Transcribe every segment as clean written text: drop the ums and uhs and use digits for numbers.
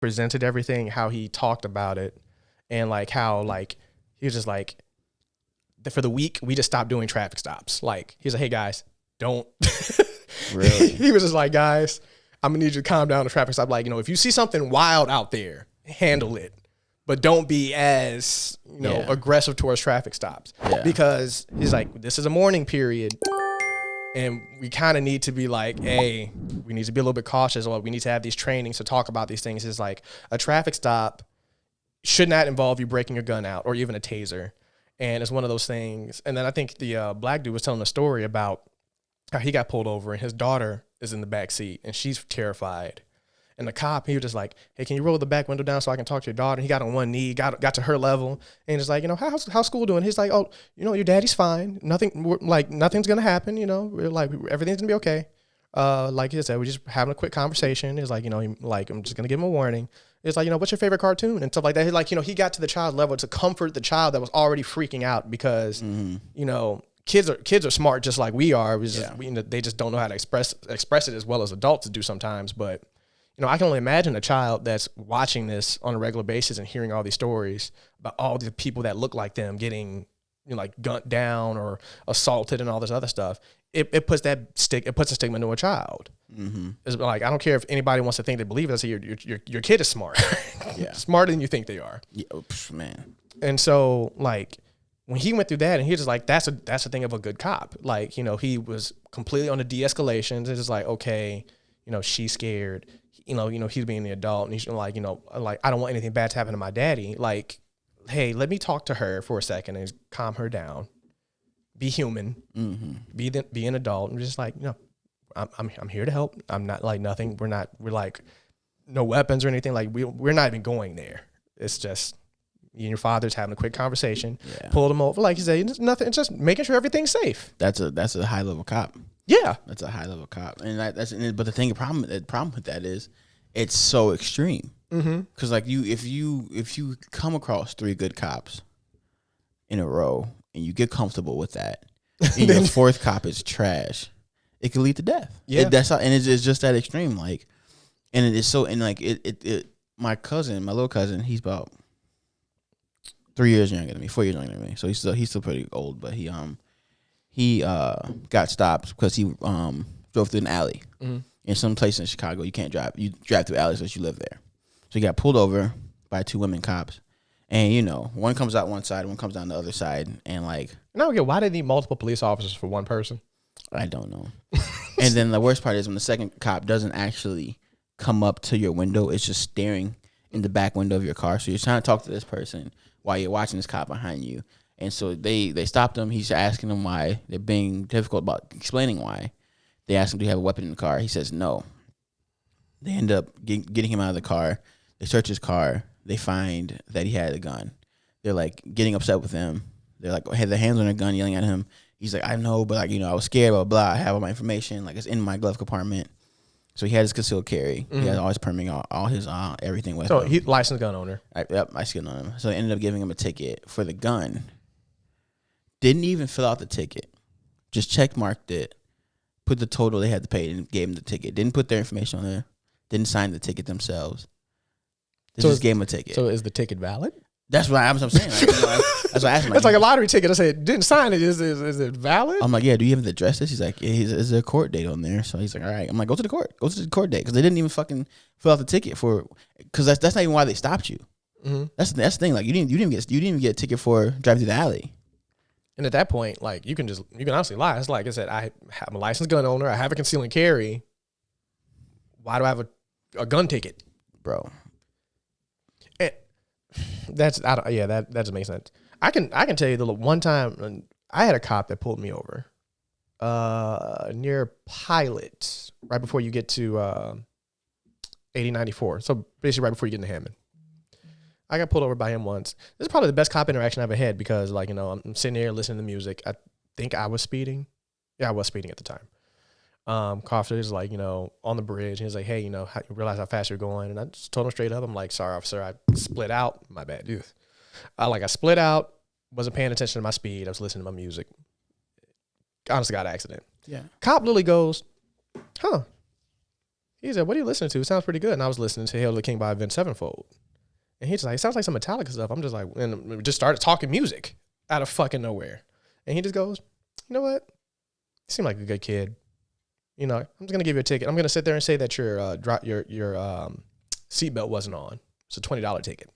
presented everything, how he talked about it, and like how like he was just like, for the week we just stopped doing traffic stops. Like he's like, hey guys, don't. Really? He was just like, guys, I'm gonna need you to calm down the traffic stop. Like, if you see something wild out there, handle it, but don't be as aggressive towards traffic stops. Yeah. Because he's like, this is a mourning period. And we kind of need to be like, hey, we need to be a little bit cautious, or we need to have these trainings to talk about these things. It's like a traffic stop should not involve you breaking a gun out or even a taser. And it's one of those things. And then I think the black dude was telling a story about how he got pulled over and his daughter is in the back seat and she's terrified. And the cop, he was just like, hey, can you roll the back window down so I can talk to your daughter? And he got on one knee, got to her level, and he's like, how's school doing? He's like, oh, your daddy's fine. Nothing's gonna happen. We're like, everything's gonna be okay. Like he said, we're just having a quick conversation. It's like, I'm just gonna give him a warning. It's like, what's your favorite cartoon and stuff like that. He's like, he got to the child's level to comfort the child that was already freaking out because, kids are smart just like we are. They just don't know how to express it as well as adults do sometimes, but. I can only imagine a child that's watching this on a regular basis and hearing all these stories about all the people that look like them getting, gunned down or assaulted and all this other stuff. It puts a stigma into a child. Mm-hmm. It's like, I don't care if anybody wants to think they believe it. I say your kid is smart, smarter than you think they are. Yeah, man. And so like when he went through that, and he was just like, that's a thing of a good cop. Like he was completely on the de-escalations. It's just like, okay, she's scared. He's being the adult, and he's like, I don't want anything bad to happen to my daddy. Like, hey, let me talk to her for a second and calm her down. Be human, be an adult, and just like, I'm here to help. I'm not like nothing. We're like no weapons or anything. Like we're not even going there. It's just you and your father's having a quick conversation. Yeah. Pulled him over, like you say, nothing. It's just making sure everything's safe. That's a high level cop. Yeah, that's a high level cop, and but the problem with that is it's so extreme. Because like if you come across 3 good cops in a row and you get comfortable with that, and your 4th cop is trash, it could lead to death. Yeah, it's just that extreme. Like, and it is so, and like my little cousin, he's about 3 years younger than me, 4 years younger than me, so he's still pretty old, but he got stopped because he drove through an alley. In some place in Chicago, you can't drive. You drive through alleys unless you live there. So he got pulled over by 2 women cops. And, one comes out one side, one comes down the other side. And, like... And I don't get, why do they need multiple police officers for one person? I don't know. And then the worst part is when the second cop doesn't actually come up to your window, it's just staring in the back window of your car. So you're trying to talk to this person while you're watching this cop behind you. And so they stopped him. He's asking them why. They're being difficult about explaining why. They asked him, do you have a weapon in the car? He says no. They end up getting him out of the car. They search his car. They find that he had a gun. They're like getting upset with him. They're like, had their hands on their gun, yelling at him. He's like, I know, but like, I was scared, blah, blah, blah. I have all my information. Like, it's in my glove compartment. So he had his concealed carry. He had all his permit, all his everything with him. So he's licensed gun owner. Yep, I skinned on him. So they ended up giving him a ticket for the gun. Didn't even fill out the ticket. Just check marked it. Put the total they had to pay and gave him the ticket. Didn't put their information on there. Didn't sign the ticket themselves. They just gave him a ticket. So is the ticket valid? That's what I'm saying. Like, that's what I asked him. It's like a lottery ticket. I said, didn't sign it. Is it valid? I'm like, yeah, do you have the address? He's like, yeah, is there a court date on there? So he's like, all right. I'm like, go to the court. Go to the court date. Because they didn't even fucking fill out the ticket for, because that's not even why they stopped you. That's the thing. Like, you didn't even get a ticket for driving through the alley. And at that point, like, you can honestly lie. It's like I said, I'm a licensed gun owner. I have a conceal and carry. Why do I have a gun ticket, bro? That doesn't make sense. I can tell you the one time I had a cop that pulled me over near Pilot, right before you get to 8094. So basically right before you get into Hammond. I got pulled over by him once. This is probably the best cop interaction I've ever had because, like, I'm sitting there listening to music. I think I was speeding. Yeah, I was speeding at the time. Officer is like, on the bridge. And he's like, hey, you realize how fast you're going. And I just told him straight up. I'm like, sorry, officer, I split out. My bad, dude. I split out, wasn't paying attention to my speed. I was listening to my music. Honestly, got an accident. Yeah. Cop literally goes, huh. He said, what are you listening to? It sounds pretty good. And I was listening to Hail to the King by Avenged Sevenfold. And he's like, it sounds like some Metallica stuff. I'm just like, and we just started talking music out of fucking nowhere. And he just goes, you know what? You seem like a good kid. You know, I'm just gonna give you a ticket. I'm gonna sit there and say that your seatbelt wasn't on. It's a $20 ticket.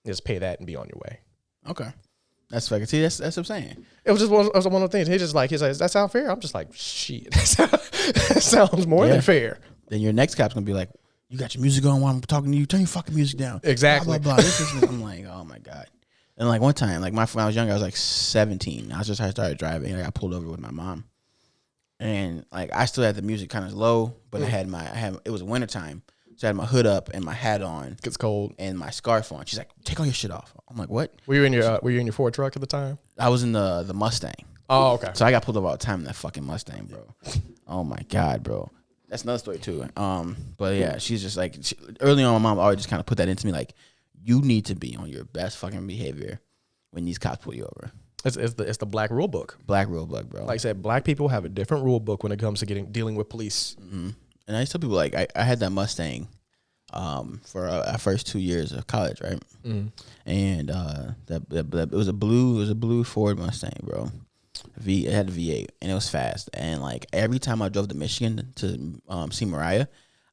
Just pay that and be on your way. Okay, that's fucking. See, that's what I'm saying. It was just one of the things. He's like, does that sound fair? I'm just like, shit. That sounds more than fair. Then your next cop's gonna be like, you got your music on while I'm talking to you. Turn your fucking music down. Exactly. Blah, blah, blah. I'm like, oh my God. And like one time, like when I was younger, I was like 17. I started driving. I got pulled over with my mom, and like I still had the music kind of low, but it was wintertime, so I had my hood up and my hat on. It's cold. And my scarf on. She's like, take all your shit off. I'm like, what? Were you in your Ford truck at the time? I was in the Mustang. Oh, okay. So I got pulled over all the time in that fucking Mustang, bro. Oh my God, bro. That's another story too. But yeah, she's just like, early on, my mom always just kind of put that into me, like, you need to be on your best fucking behavior when these cops pull you over. It's the black rule book. Black rule book, bro. Like I said, black people have a different rule book when it comes to dealing with police. Mm-hmm. And I used to tell people, like, I had that Mustang for our first 2 years of college, right? Mm-hmm. And it was a blue Ford Mustang, bro. It had a V8 and it was fast. And like every time I drove to Michigan to see Mariah,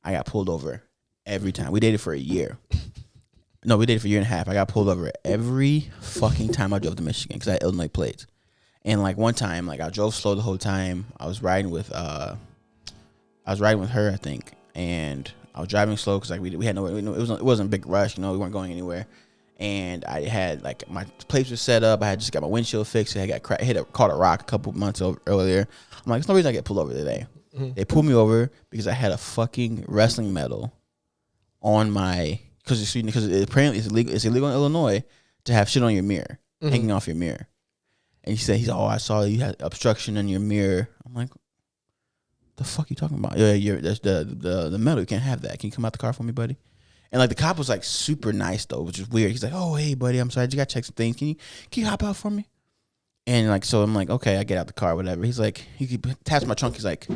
I got pulled over every time. We dated for a year. No, we dated for a year and a half. I got pulled over every fucking time I drove to Michigan because I had Illinois plates. And like one time, like I drove slow the whole time. I was riding with her, I think, and I was driving slow because like we had it wasn't a big rush, you know, we weren't going anywhere. And I had like my plates were set up. I had just got my windshield fixed. I got caught a rock a couple months earlier. I'm like, there's no reason I get pulled over today. Mm-hmm. They pulled me over because I had a fucking wrestling medal on my. Because apparently it's illegal in Illinois to have shit on your mirror, hanging off your mirror. And he said, I saw you had obstruction in your mirror. I'm like, the fuck you talking about? Yeah, that's the medal. You can't have that. Can you come out the car for me, buddy? And like the cop was like super nice though, which is weird. He's like, oh hey buddy, I'm sorry, I just gotta check some things. Can you hop out for me? And like so I'm like, okay, I get out the car, whatever. He's like, he taps my trunk. He's like,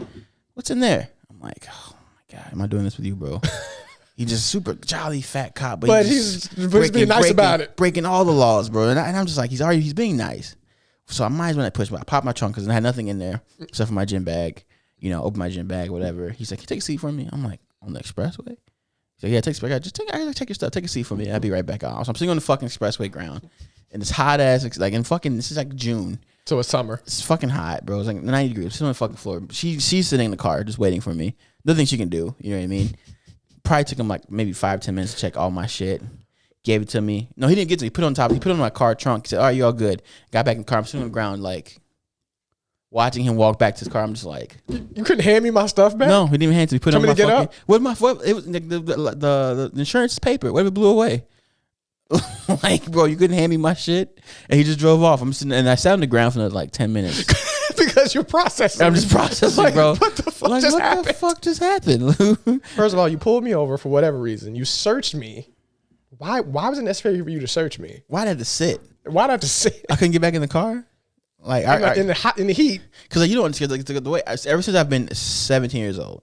what's in there? I'm like, oh my God, am I doing this with you, bro? He's just super jolly fat cop, but he's being nice about it, breaking all the laws, bro. And I'm just like, he's being nice. So I might as well not push. But I popped my trunk because I had nothing in there except for my gym bag. You know, open my gym bag, whatever. He's like, can you take a seat for me? I'm like, on the expressway? He's like, yeah, take your stuff. Take a seat for me. I'll be right back. So I'm sitting on the fucking expressway ground, and it's hot ass. Like in fucking, this is like June. So it's summer. It's fucking hot, bro. It's like 90 degrees. I'm sitting on the fucking floor. She's sitting in the car just waiting for me. Nothing she can do. You know what I mean? Probably took him like maybe 5-10 minutes to check all my shit. Gave it to me. No, he didn't get to me. He put it on top. He put it on my car trunk. He said, all right, you all good. Got back in the car. I'm sitting on the ground like watching him walk back to his car. I'm just like, you couldn't hand me my stuff back? No, he didn't even hand it to me. Put it on my fucking, up? What it was the insurance paper. What if it blew away? Like, bro, you couldn't hand me my shit? And he just drove off. I'm sitting and I sat on the ground for like 10 minutes. Because you're processing. I'm just processing, like, bro. What the fuck just happened? First of all, you pulled me over for whatever reason. You searched me. Why was it necessary for you to search me? Why'd I have to sit? Why'd I have to sit? I couldn't get back in the car? Like in the heat. Because you don't understand like, the way ever since I've been 17 years old,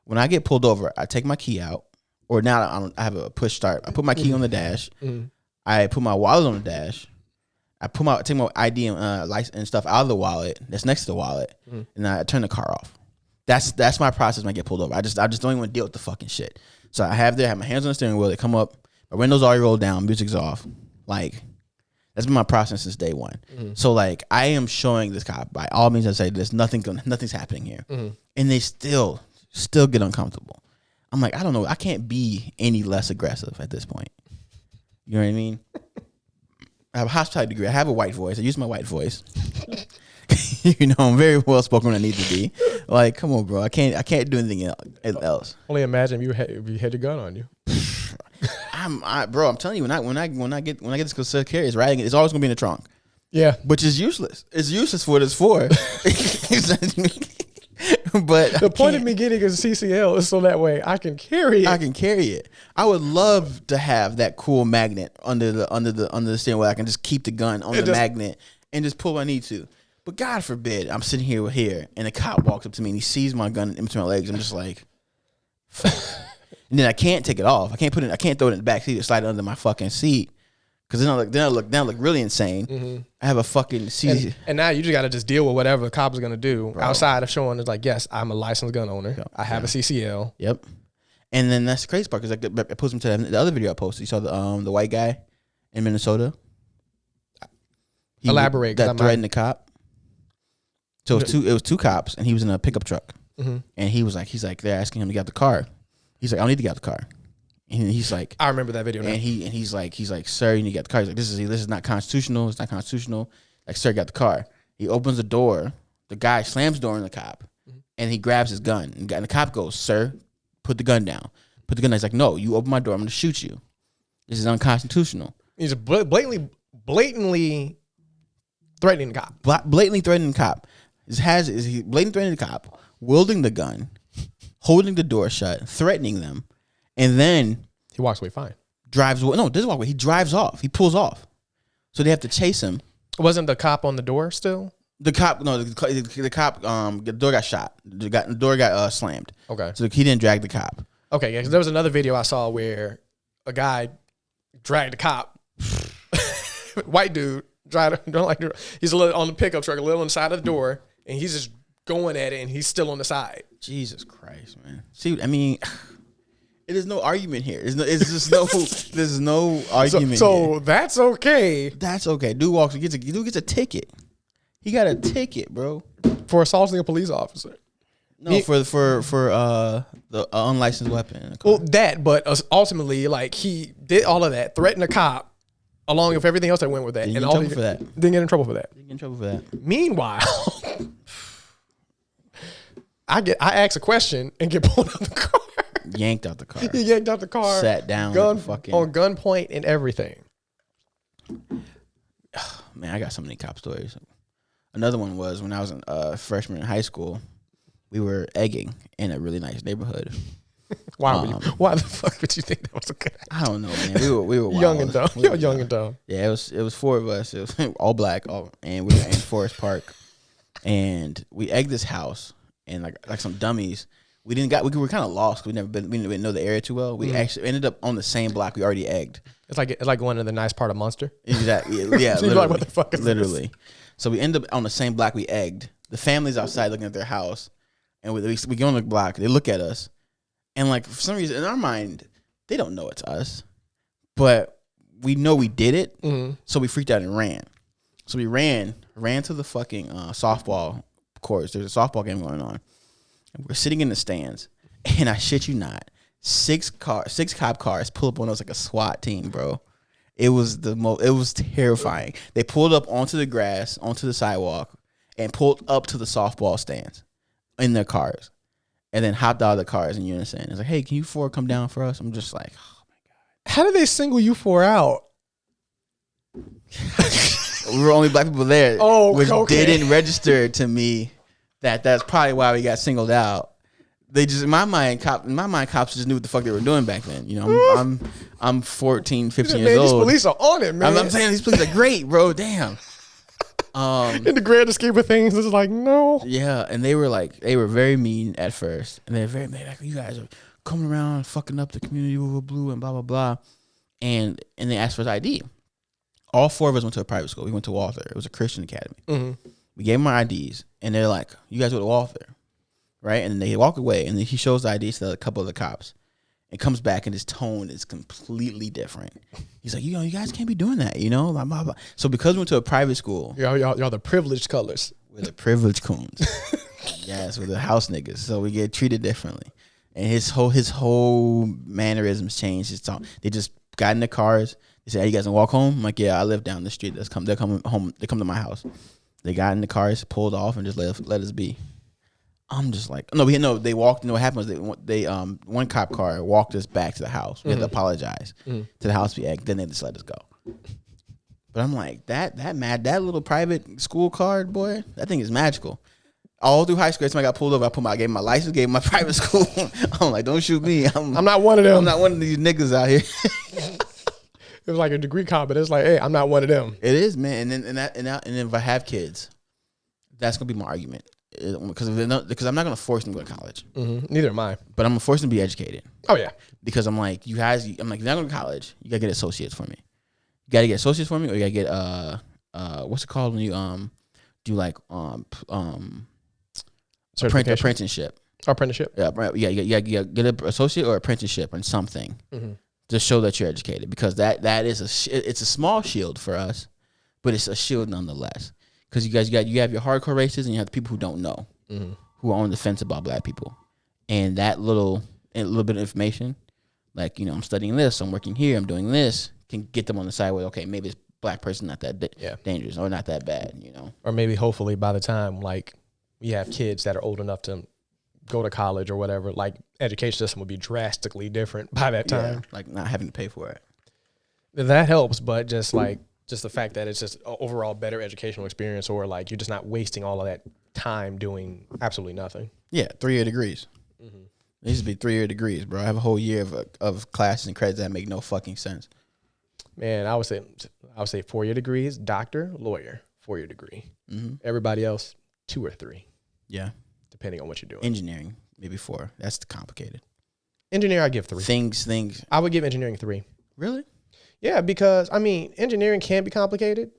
when I get pulled over, I take my key out, or now I have a push start. I put my key on the dash. Mm-hmm. I put my wallet on the dash. I take my ID and license and stuff out of the wallet that's next to the wallet, and I turn the car off. That's my process when I get pulled over. I just don't even want to deal with the fucking shit. So I have my hands on the steering wheel. They come up, my windows already rolled down, music's off. Like that's been my process since day one. Mm-hmm. So like I am showing this cop by all means I say there's nothing's happening here, and they still get uncomfortable. I'm like, I don't know, I can't be any less aggressive at this point. You know what I mean? I have a hospitality degree. I have a white voice. I use my white voice. You know, I'm very well spoken when I need to be. Like, come on, bro. I can't do anything else. Only imagine if you had your gun on you. Bro, I'm telling you, when I get this concealed carry, it's always gonna be in the trunk. Yeah, which is useless. It's useless for what it's for. But the point of me getting a CCL is so that way I can carry it. I can carry it. I would love to have that cool magnet under the steering wheel. I can just keep the gun on the magnet and just pull when I need to. But God forbid, I'm sitting here, and a cop walks up to me and he sees my gun in between my legs. I'm just like, And then I can't take it off. I can't throw it in the back seat or slide it under my fucking seat. Because then I look really insane. Mm-hmm. I have a fucking seat. And now you just got to just deal with whatever the cop is going to do outside of showing it's like, yes, I'm a licensed gun owner. I have a CCL. Yep. And then that's the crazy part because I posted him to the other video I posted. You saw the white guy in Minnesota. Elaborate. That threatened the cop. So it was two cops, and he was in a pickup truck. Mm-hmm. And he's like, they're asking him to get out the car. He's like, I don't need to get out the car. And he's like, I remember that video now. And he's like, sir, you need to get the car. He's like, this is not constitutional. It's not constitutional. Like, sir, get the car. He opens the door. The guy slams the door on the cop, and he grabs his gun. And the cop goes, sir, put the gun down. Put the gun down. He's like, no, you open my door, I'm going to shoot you. This is unconstitutional. He's blatantly threatening the cop. Blatantly threatening the cop. He blatantly threatening the cop, wielding the gun, holding the door shut, threatening them. And then he walks away fine. Drives away. No, doesn't walk away. He drives off. He pulls off. So they have to chase him. Wasn't the cop on the door still? The cop, no, the cop, the door got shot. The door got slammed. Okay. So he didn't drag the cop. Okay, yeah, because there was another video I saw where a guy dragged the cop. White dude, he's a little on the pickup truck, a little on the side of the door, and he's just going at it, and he's still on the side. Jesus Christ, man. See, I mean... There's no argument here. There's no argument. So here. That's okay. That's okay. Dude gets a ticket. He got a ticket, bro, for assaulting a police officer. No, for the unlicensed weapon. Well, but ultimately, like he did all of that, threatened a cop, along with everything else that went with that, Didn't get in trouble for that. Didn't get in trouble for that. Meanwhile, I ask a question and get pulled out the car. Yanked out the car. He yanked out the car. Sat down. On gunpoint and everything. Man, I got so many cop stories. Another one was when I was a freshman in high school. We were egging in a really nice neighborhood. Why the fuck would you think that was a good idea? I don't know, man. We were wild. Young and dumb. You're young and dumb. Yeah, it was four of us. It was all black, and we were in Forest Park. And we egged this house, and like some dummies. We were kind of lost. We didn't know the area too well. We actually ended up on the same block we already egged. It's like going to the nice part of Munster. Exactly. Yeah. So you're like, what the fuck is literally. This? So we end up on the same block we egged. The family's outside looking at their house, and we go on the block. They look at us, and like for some reason in our mind, they don't know it's us, but we know we did it. Mm-hmm. So we freaked out and ran. So we ran to the fucking softball courts. There's a softball game going on. We're sitting in the stands, and I shit you not, 6 cop cars pull up on us like a SWAT team, bro. It was terrifying. They pulled up onto the grass, onto the sidewalk, and pulled up to the softball stands in their cars, and then hopped out of the cars in unison. It's like, hey, can you 4 come down for us? I'm just like, oh my god. How did they single you 4 out? We were only black people there, which didn't register to me. That's probably why we got singled out. They just in my mind, cops just knew what the fuck they were doing back then. You know, I'm 14, 15 years old. These police are on it, man. I'm saying these police are great, bro. Damn. In the grand scheme of things, it's like no. Yeah, and they were very mean at first, and they're like, you guys are coming around fucking up the community with blue and blah blah blah, and they asked for his ID. All 4 of us went to a private school. We went to Walther. It was a Christian academy. Mm-hmm. We gave them our IDs, and they're like, you guys go to Walther, right? And then they walk away, and then he shows the IDs to a couple of the cops, and comes back, and his tone is completely different. He's like, you guys can't be doing that, blah, blah, blah. So because we went to a private school. Y'all the privileged colors. We're the privileged coons. Yes, we're the house niggas. So we get treated differently. And his whole mannerisms changed. His tone. They just got in the cars. They said, hey, you guys gonna walk home? I'm like, yeah, I live down the street. They're coming home. They come to my house. They got in the cars, pulled off, and just let us be. I'm just like, they walked. What happened was they one cop car walked us back to the house. We had to apologize to the house we egged. Then they just let us go. But I'm like, that little private school card, boy, that thing is magical. All through high school, somebody got pulled over. I gave him my license, gave him my private school. I'm like, don't shoot me. I'm not one of them. I'm not one of these niggas out here. It was like a degree comp, but it's like, hey, I'm not one of them. It is, man. And then if I have kids, that's gonna be my argument. because I'm not going to force them to go to college. Neither am I. But I'm going to force them to be educated. Oh, yeah. Because I'm like, if you're not going to college, you got to get associates for me. You got to get associates for me, or you got to get, what's it called when you do like apprenticeship. Apprenticeship? Yeah, right. Yeah, you got to get an associate or apprenticeship on something to show that you're educated, because that is it's a small shield for us, but it's a shield nonetheless. Because you have your hardcore racists and you have the people who don't know, who are on the fence about black people, and that little bit of information, like, I'm studying this, I'm working here, I'm doing this, can get them on the side where, okay, maybe this black person not that dangerous or not that bad, Or maybe hopefully by the time like we have kids that are old enough to go to college or whatever, like education system would be drastically different by that time. Like not having to pay for it. That helps, but just the fact that it's just an overall better educational experience, or like you're just not wasting all of that time doing absolutely nothing. Yeah, 3-year degrees. It used to be 3-year degrees, bro. I have a whole year of classes and credits that make no fucking sense. Man, I would say 4-year degrees, doctor, lawyer, 4-year degree. Everybody else, 2 or 3. Yeah. Depending on what you're doing. Engineering, maybe 4. That's complicated. Engineering, I give 3. Things. I would give engineering 3. Really? Yeah, because engineering can be complicated,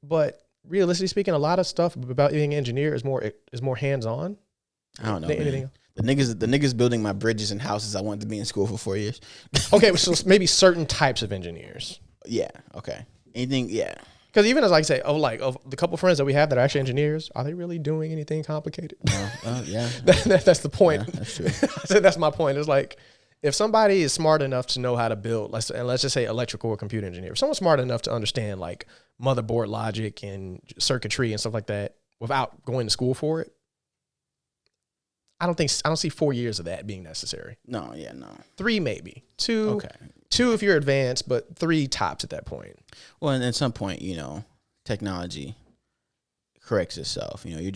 but realistically speaking, a lot of stuff about being an engineer is more hands on. I don't know. Man. The niggas building my bridges and houses. I wanted to be in school for 4 years. Okay, so maybe certain types of engineers. Yeah. Okay. Anything? Yeah. Because even as say, of the couple friends that we have that are actually engineers, are they really doing anything complicated? No. Yeah. That's the point. Yeah, that's true. I said that's my point. It's like, if somebody is smart enough to know how to build, let's just say electrical or computer engineer, if someone's smart enough to understand like motherboard logic and circuitry and stuff like that without going to school for it, I don't see 4 years of that being necessary. No, yeah, no. 3 maybe. 2. Okay. 2 if you're advanced, but 3 tops at that point. Well, and at some point, technology corrects itself. You're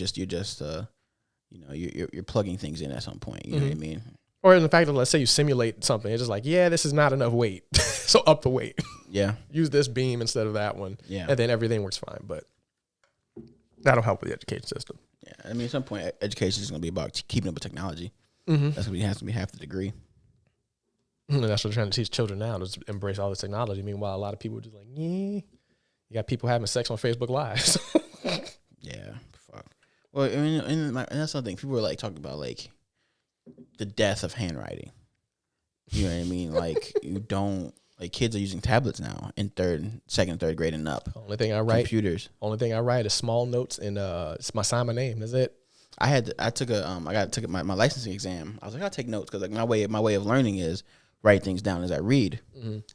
plugging things in at some point. You know what I mean? Or in the fact that, let's say you simulate something, it's just like, yeah, this is not enough weight, so up the weight. Yeah. Use this beam instead of that one. Yeah. And then everything works fine. But that'll help with the education system. Yeah. At some point, education is going to be about keeping up with technology. That's going to have to be half the degree. And that's what they're trying to teach children now, to embrace all this technology. Meanwhile, a lot of people are just like, yeah. You got people having sex on Facebook Live. Yeah. Fuck. Well, and that's something. People were like talking about like the death of handwriting. You know what I mean? Like kids are using tablets now in second, third grade and up. Only thing I write, computers. Only thing I write is small notes and sign my name. That's it. I took my licensing exam. I was like, I'll take notes because like my way of learning is write things down as I read.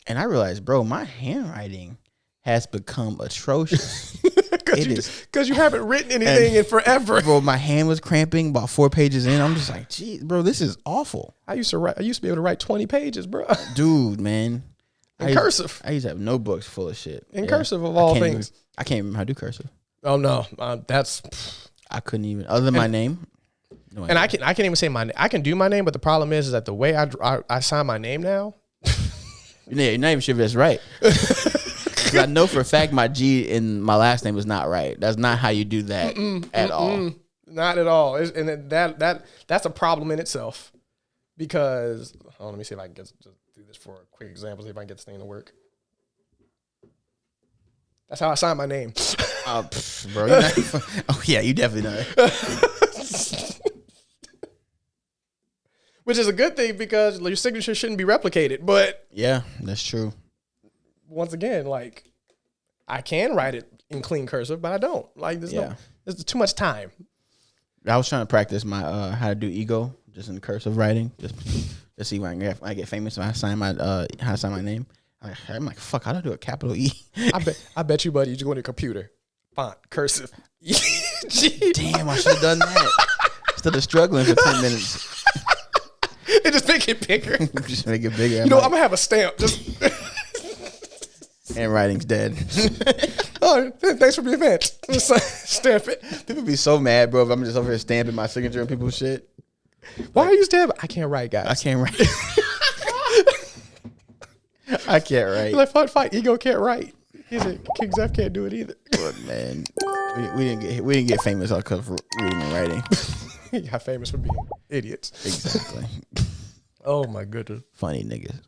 And I realized, bro, my handwriting has become atrocious. Because you haven't written anything in forever. Bro, my hand was cramping about 4 pages in. I'm just like, geez, bro, this is awful. I used to be able to write 20 pages, bro. Dude, man. In cursive. I used to have notebooks full of shit. Cursive of all things. I can't remember how to do cursive. Oh, no. I couldn't even, other than my name. No, and I can't even say my name. I can do my name, but the problem is that the way I sign my name now. Yeah, you're not even sure if that's right. I know for a fact my G in my last name is not right. That's not how you do that at all. Not at all. And that's a problem in itself. Because, let me see if I can just do this for a quick example, see if I can get this thing to work. That's how I sign my name. Bro, yeah, you definitely know it. Which is a good thing because your signature shouldn't be replicated. But yeah, that's true. Once again, like, I can write it in clean cursive, but I don't. Like, there's too much time. I was trying to practice my how to do ego just in cursive writing, just to see when I get famous. When I sign my how to sign my name, I'm like, fuck, how do I do a capital E? I bet you, buddy, you just go on your computer, font, cursive. Damn, I should have done that instead of struggling for 10 minutes. And just make it bigger. Just make it bigger. I'm gonna have a stamp. Handwriting's dead. Oh, thanks for being fan. Stamp it. People be so mad, bro, if I'm just over here stamping my signature on people's shit. Why are you stamping? I can't write, guys. I can't write. I can't write. Like, fight. Ego can't write. He's like, KingXeph can't do it either. Look, man. We didn't get famous because of reading and writing. He got famous for being idiots. Exactly. Oh my goodness. Funny niggas.